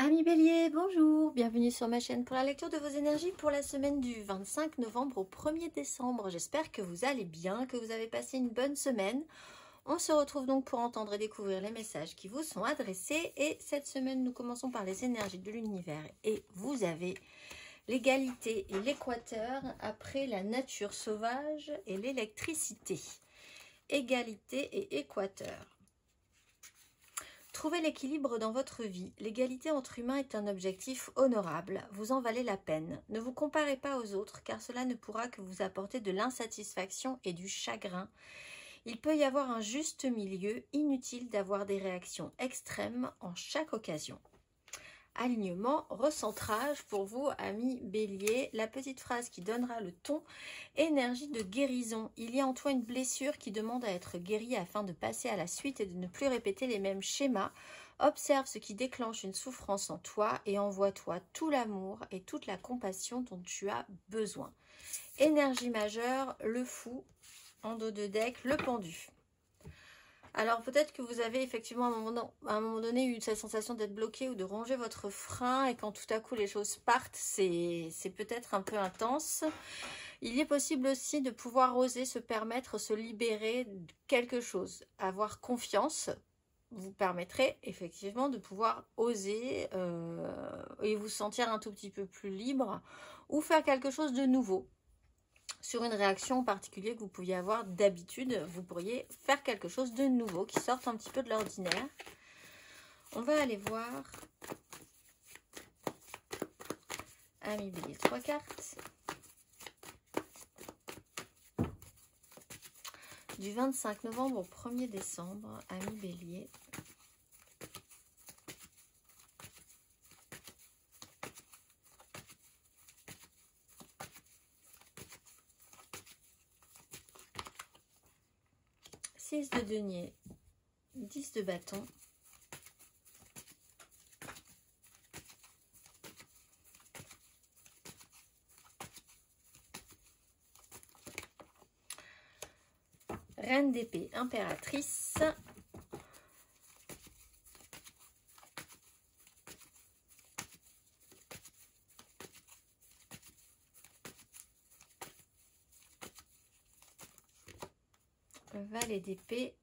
Amis Bélier, bonjour, bienvenue sur ma chaîne pour la lecture de vos énergies pour la semaine du 25 novembre au 1er décembre. J'espère que vous allez bien, que vous avez passé une bonne semaine. On se retrouve donc pour entendre et découvrir les messages qui vous sont adressés. Et cette semaine, nous commençons par les énergies de l'univers. Et vous avez l'égalité et l'équateur après la nature sauvage et l'électricité. Égalité et équateur. Trouvez l'équilibre dans votre vie. L'égalité entre humains est un objectif honorable. Vous en valez la peine. Ne vous comparez pas aux autres, car cela ne pourra que vous apporter de l'insatisfaction et du chagrin. Il peut y avoir un juste milieu, inutile d'avoir des réactions extrêmes en chaque occasion. Alignement, recentrage pour vous, amis Bélier. La petite phrase qui donnera le ton. Énergie de guérison. Il y a en toi une blessure qui demande à être guérie afin de passer à la suite et de ne plus répéter les mêmes schémas. Observe ce qui déclenche une souffrance en toi et envoie-toi tout l'amour et toute la compassion dont tu as besoin. Énergie majeure, le fou. En dos de deck, le pendu. Alors peut-être que vous avez effectivement à un moment donné eu cette sensation d'être bloqué ou de ronger votre frein et quand tout à coup les choses partent, c'est peut-être un peu intense. Il est possible aussi de pouvoir oser se permettre, se libérer de quelque chose. Avoir confiance vous permettrait effectivement de pouvoir oser et vous sentir un tout petit peu plus libre ou faire quelque chose de nouveau. Sur une réaction en particulier que vous pouviez avoir d'habitude, vous pourriez faire quelque chose de nouveau qui sorte un petit peu de l'ordinaire. On va aller voir. Amis Bélier, 3 cartes. Du 25 novembre au 1er décembre, amis Bélier. De denier, 10 de bâton, reine d'épée, impératrice, valet d'épée,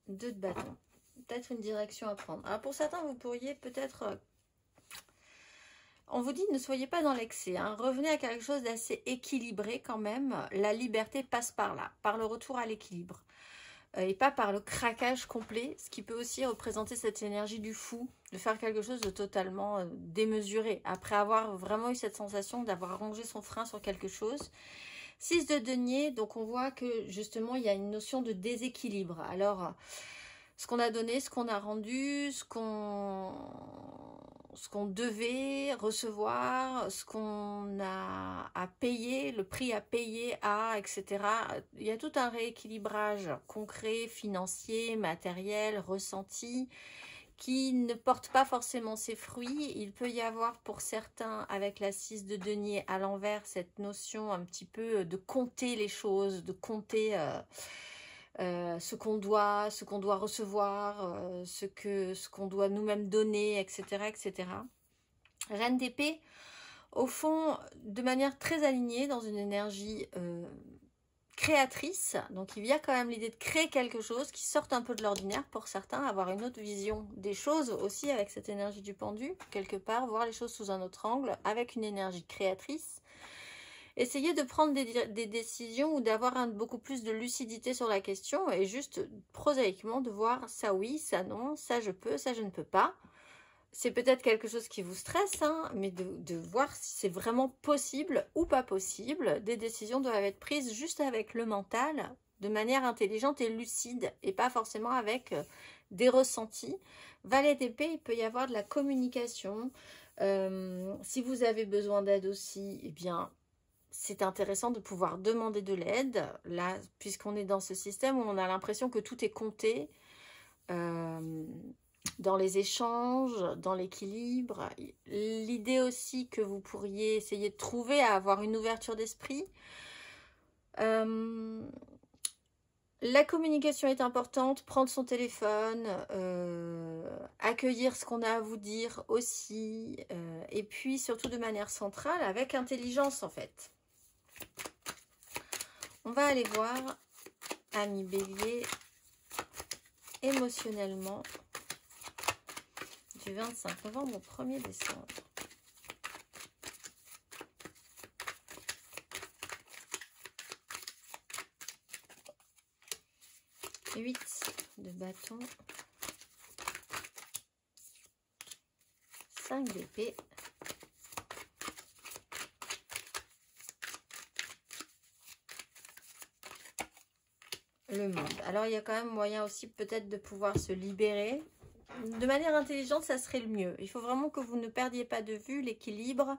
2 de bâton. Peut-être une direction à prendre. Alors pour certains, vous pourriez peut-être... On vous dit, ne soyez pas dans l'excès. Hein. Revenez à quelque chose d'assez équilibré quand même. La liberté passe par là, par le retour à l'équilibre. Et pas par le craquage complet, ce qui peut aussi représenter cette énergie du fou, de faire quelque chose de totalement démesuré. Après avoir vraiment eu cette sensation d'avoir rongé son frein sur quelque chose. 6 de denier, donc on voit que justement il y a une notion de déséquilibre. Alors, ce qu'on a donné, ce qu'on a rendu, ce qu'on devait recevoir, ce qu'on a à payer, le prix à payer etc. Il y a tout un rééquilibrage concret, financier, matériel, ressenti, qui ne porte pas forcément ses fruits. Il peut y avoir pour certains, avec la 6 de denier à l'envers, cette notion un petit peu de compter les choses, de compter ce qu'on doit recevoir, ce qu'on doit nous-mêmes donner, etc., etc. Reine d'épée, au fond, de manière très alignée, dans une énergie créatrice, donc il y a quand même l'idée de créer quelque chose qui sorte un peu de l'ordinaire pour certains, avoir une autre vision des choses aussi avec cette énergie du pendu, quelque part, voir les choses sous un autre angle, avec une énergie créatrice. Essayez de prendre des décisions ou d'avoir beaucoup plus de lucidité sur la question et juste prosaïquement de voir ça oui, ça non, ça je peux, ça je ne peux pas. C'est peut-être quelque chose qui vous stresse, hein, mais de voir si c'est vraiment possible ou pas possible. Des décisions doivent être prises juste avec le mental, de manière intelligente et lucide, et pas forcément avec des ressentis. Valet d'épée, il peut y avoir de la communication. Si vous avez besoin d'aide aussi, eh bien, c'est intéressant de pouvoir demander de l'aide. Là, puisqu'on est dans ce système où on a l'impression que tout est compté, dans les échanges, dans l'équilibre. L'idée aussi que vous pourriez essayer de trouver à avoir une ouverture d'esprit. La communication est importante, prendre son téléphone, accueillir ce qu'on a à vous dire aussi, et puis surtout de manière centrale, avec intelligence en fait. On va aller voir, amis Bélier, émotionnellement, du 25 novembre au 1er décembre. Huit de bâton, 5 d'épée, le monde. Alors il y a quand même moyen aussi peut-être de pouvoir se libérer. De manière intelligente, ça serait le mieux. Il faut vraiment que vous ne perdiez pas de vue l'équilibre,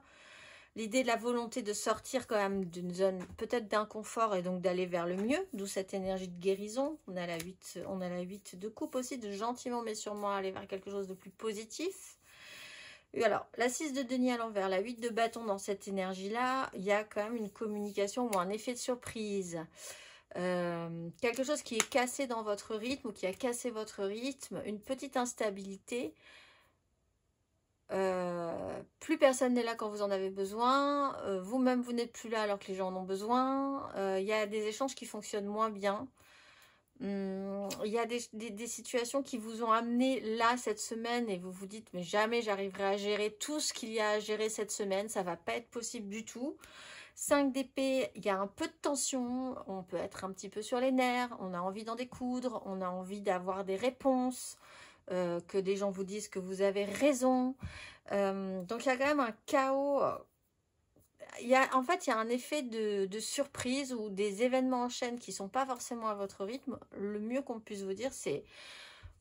l'idée de la volonté de sortir quand même d'une zone peut-être d'inconfort et donc d'aller vers le mieux, d'où cette énergie de guérison. On a la 8 de coupe aussi, de gentiment mais sûrement aller vers quelque chose de plus positif. Et alors, la 6 de denier à l'envers, la 8 de bâton dans cette énergie-là, il y a quand même une communication ou un effet de surprise. Quelque chose qui est cassé dans votre rythme ou qui a cassé votre rythme, une petite instabilité. Plus personne n'est là quand vous en avez besoin, vous-même vous n'êtes plus là alors que les gens en ont besoin, il y a des échanges qui fonctionnent moins bien, il y a des situations qui vous ont amené là cette semaine et vous vous dites mais jamais j'arriverai à gérer tout ce qu'il y a à gérer cette semaine, ça va pas être possible du tout. 5 d'épée, il y a un peu de tension, on peut être un petit peu sur les nerfs, on a envie d'en découdre, on a envie d'avoir des réponses, que des gens vous disent que vous avez raison. Donc il y a quand même un chaos. En fait, il y a un effet de surprise ou des événements en chaîne qui ne sont pas forcément à votre rythme. Le mieux qu'on puisse vous dire, c'est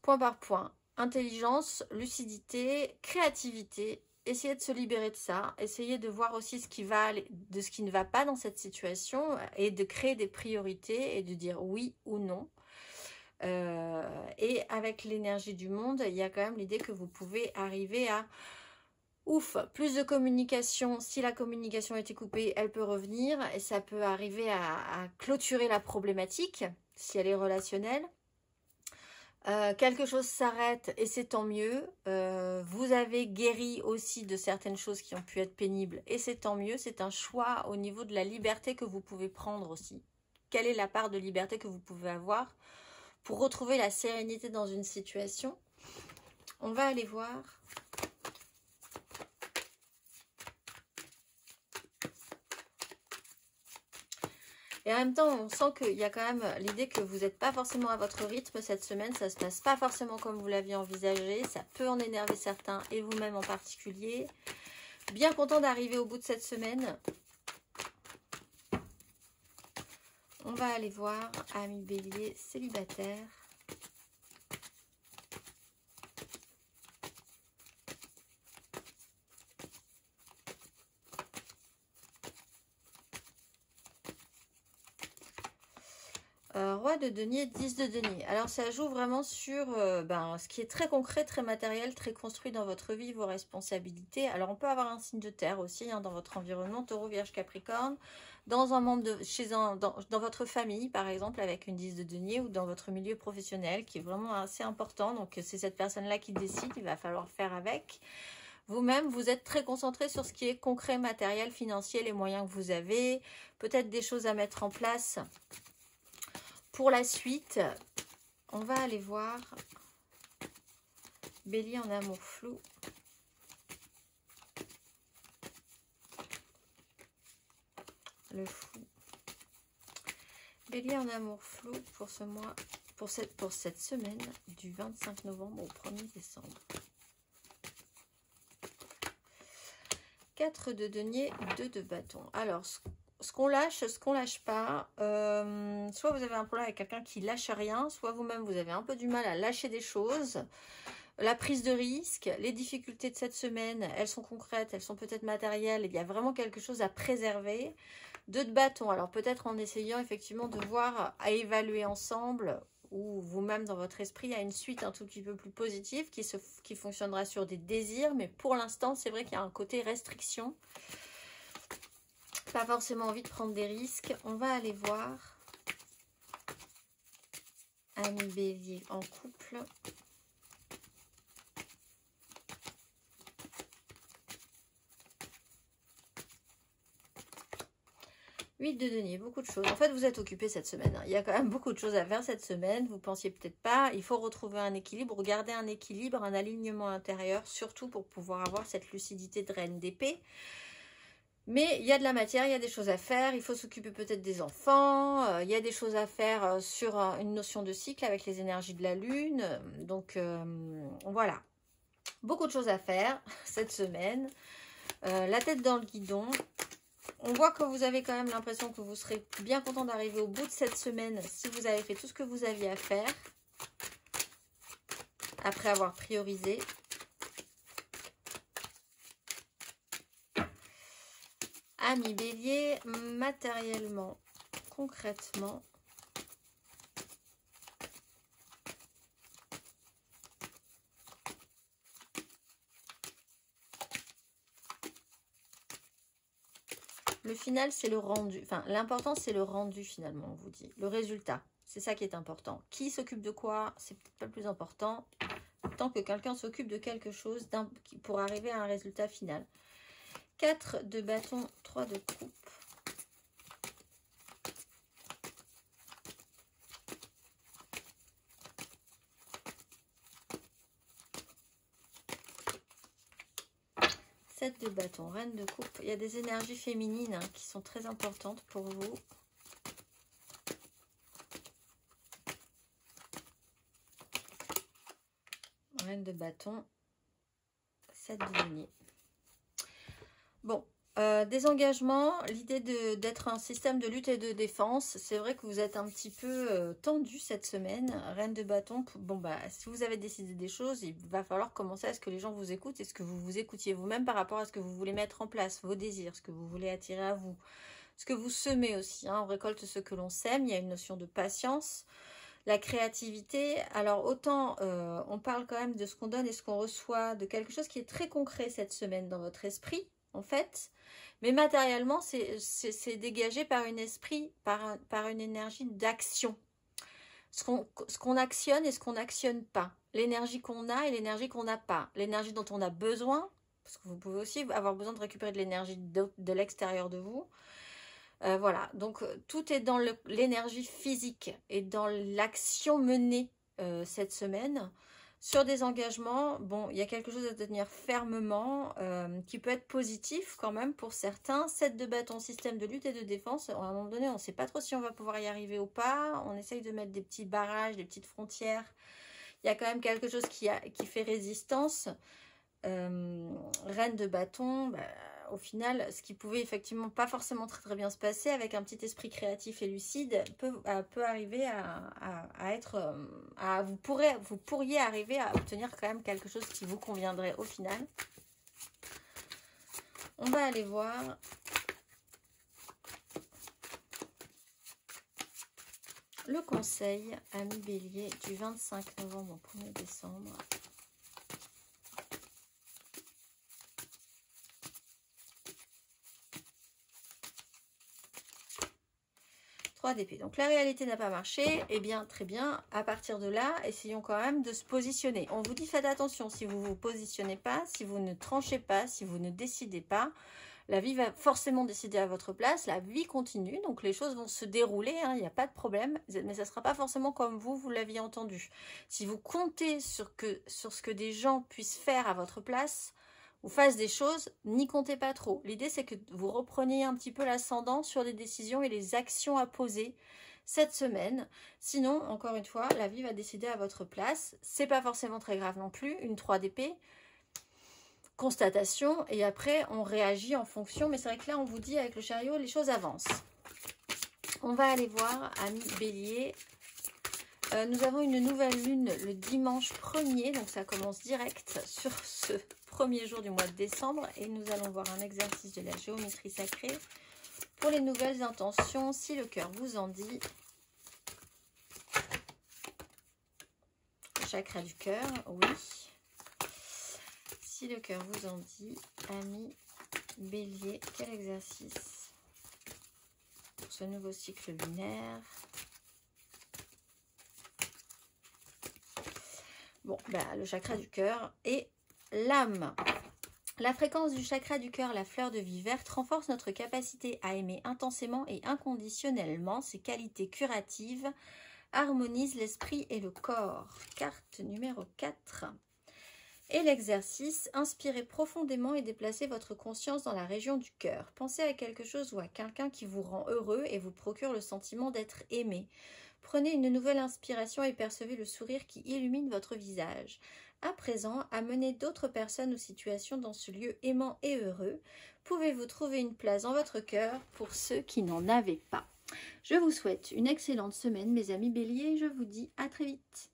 point par point. Intelligence, lucidité, créativité. Essayez de se libérer de ça. Essayez de voir aussi ce qui ne va pas dans cette situation et de créer des priorités et de dire oui ou non. Et avec l'énergie du monde, il y a quand même l'idée que vous pouvez arriver à plus de communication. Si la communication a été coupée, elle peut revenir et ça peut arriver à clôturer la problématique si elle est relationnelle. Quelque chose s'arrête et c'est tant mieux. Vous avez guéri aussi de certaines choses qui ont pu être pénibles et c'est tant mieux. C'est un choix au niveau de la liberté que vous pouvez prendre aussi. Quelle est la part de liberté que vous pouvez avoir pour retrouver la sérénité dans une situation? On va aller voir. Et en même temps, on sent qu'il y a quand même l'idée que vous n'êtes pas forcément à votre rythme cette semaine. Ça ne se passe pas forcément comme vous l'aviez envisagé. Ça peut en énerver certains et vous-même en particulier. Bien content d'arriver au bout de cette semaine. On va aller voir, amis Bélier, célibataire. Roi de denier, 10 de denier. Alors ça joue vraiment sur ce qui est très concret, très matériel, très construit dans votre vie, vos responsabilités. Alors on peut avoir un signe de terre aussi dans votre environnement, Taureau, Vierge, Capricorne, dans un membre dans votre famille par exemple avec une 10 de denier ou dans votre milieu professionnel qui est vraiment assez important. Donc c'est cette personne-là qui décide, il va falloir faire avec. Vous-même, vous êtes très concentré sur ce qui est concret, matériel, financier, les moyens que vous avez, peut-être des choses à mettre en place. Pour la suite, on va aller voir Bélier en amour flou. Le fou. Bélier en amour flou pour ce mois, pour cette semaine du 25 novembre au 1er décembre. 4 de denier, 2 de bâton. Alors, ce qu'on lâche, ce qu'on lâche pas, soit vous avez un problème avec quelqu'un qui lâche rien, soit vous-même vous avez un peu du mal à lâcher des choses. La prise de risque, les difficultés de cette semaine, elles sont concrètes, elles sont peut-être matérielles, il y a vraiment quelque chose à préserver. 2 de bâton, alors peut-être en essayant effectivement de voir, à évaluer ensemble, ou vous-même dans votre esprit, il y a une suite un tout petit peu plus positive qui fonctionnera sur des désirs, mais pour l'instant c'est vrai qu'il y a un côté restriction. Pas forcément envie de prendre des risques. On va aller voir Ami Bélier en couple. Huit de denier, beaucoup de choses. En fait, vous êtes occupé cette semaine. Il y a quand même beaucoup de choses à faire cette semaine. Vous pensiez peut-être pas. Il faut retrouver un équilibre, garder un équilibre, un alignement intérieur, surtout pour pouvoir avoir cette lucidité de reine d'épée. Mais il y a de la matière, il y a des choses à faire. Il faut s'occuper peut-être des enfants. Il y a des choses à faire sur une notion de cycle avec les énergies de la lune. Donc, voilà. Beaucoup de choses à faire cette semaine. La tête dans le guidon. On voit que vous avez quand même l'impression que vous serez bien content d'arriver au bout de cette semaine si vous avez fait tout ce que vous aviez à faire après avoir priorisé. Ami Bélier, matériellement, concrètement, le final, c'est le rendu. Enfin, l'important, c'est le rendu, finalement, on vous dit. Le résultat, c'est ça qui est important. Qui s'occupe de quoi, c'est peut-être pas le plus important. Tant que quelqu'un s'occupe de quelque chose pour arriver à un résultat final. 4 de bâton, 3 de coupe. De bâton, reine de coupe. Il y a des énergies féminines qui sont très importantes pour vous. Reine de bâton, 7 de denier. Bon, des engagements, l'idée d'être un système de lutte et de défense. C'est vrai que vous êtes un petit peu tendu cette semaine. Reine de bâton, bon bah si vous avez décidé des choses, il va falloir commencer à ce que les gens vous écoutent et ce que vous vous écoutiez vous-même par rapport à ce que vous voulez mettre en place, vos désirs, ce que vous voulez attirer à vous, ce que vous semez aussi. Hein, on récolte ce que l'on sème, il y a une notion de patience. La créativité, alors autant on parle quand même de ce qu'on donne et ce qu'on reçoit, de quelque chose qui est très concret cette semaine dans votre esprit, en fait. Mais matériellement, c'est dégagé par un esprit, par une énergie d'action. Ce qu'on actionne et ce qu'on n'actionne pas. L'énergie qu'on a et l'énergie qu'on n'a pas. L'énergie dont on a besoin, parce que vous pouvez aussi avoir besoin de récupérer de l'énergie de l'extérieur de vous. Voilà, donc tout est dans l'énergie physique et dans l'action menée cette semaine. Sur des engagements, bon, il y a quelque chose à tenir fermement, qui peut être positif quand même pour certains. 7 de bâton, système de lutte et de défense. À un moment donné, on ne sait pas trop si on va pouvoir y arriver ou pas. On essaye de mettre des petits barrages, des petites frontières. Il y a quand même quelque chose qui fait résistance. Reine de bâton, bah, au final, ce qui pouvait effectivement pas forcément très bien se passer, avec un petit esprit créatif et lucide, peut arriver à être... vous pourriez arriver à obtenir quand même quelque chose qui vous conviendrait au final. On va aller voir... le conseil, ami Bélier, du 25 novembre au 1er décembre. D'épée. Donc la réalité n'a pas marché, eh bien très bien, à partir de là, essayons quand même de se positionner. On vous dit faites attention, si vous ne vous positionnez pas, si vous ne tranchez pas, si vous ne décidez pas, la vie va forcément décider à votre place, la vie continue, donc les choses vont se dérouler, hein, il n'y a pas de problème, mais ça ne sera pas forcément comme vous l'aviez entendu. Si vous comptez sur ce que des gens puissent faire à votre place, ou fassent des choses, n'y comptez pas trop. L'idée, c'est que vous repreniez un petit peu l'ascendant sur les décisions et les actions à poser cette semaine. Sinon, encore une fois, la vie va décider à votre place. C'est pas forcément très grave non plus. Une 3 d'épée, constatation, et après, on réagit en fonction. Mais c'est vrai que là, on vous dit, avec le chariot, les choses avancent. On va aller voir, ami Bélier. Nous avons une nouvelle lune le dimanche 1er, donc ça commence direct sur ce premier jour du mois de décembre, et nous allons voir un exercice de la géométrie sacrée pour les nouvelles intentions, si le cœur vous en dit. Le chakra du cœur, oui. Si le cœur vous en dit, ami Bélier, quel exercice pour ce nouveau cycle lunaire? Bon, ben, le chakra du cœur et l'âme. La fréquence du chakra du cœur, la fleur de vie verte, renforce notre capacité à aimer intensément et inconditionnellement. Ses qualités curatives harmonisent l'esprit et le corps. Carte numéro 4. Et l'exercice, inspirez profondément et déplacez votre conscience dans la région du cœur. Pensez à quelque chose ou à quelqu'un qui vous rend heureux et vous procure le sentiment d'être aimé. Prenez une nouvelle inspiration et percevez le sourire qui illumine votre visage. À présent, amenez d'autres personnes ou situations dans ce lieu aimant et heureux. Pouvez-vous trouver une place dans votre cœur pour ceux qui n'en avaient pas? Je vous souhaite une excellente semaine, mes amis béliers, et je vous dis à très vite.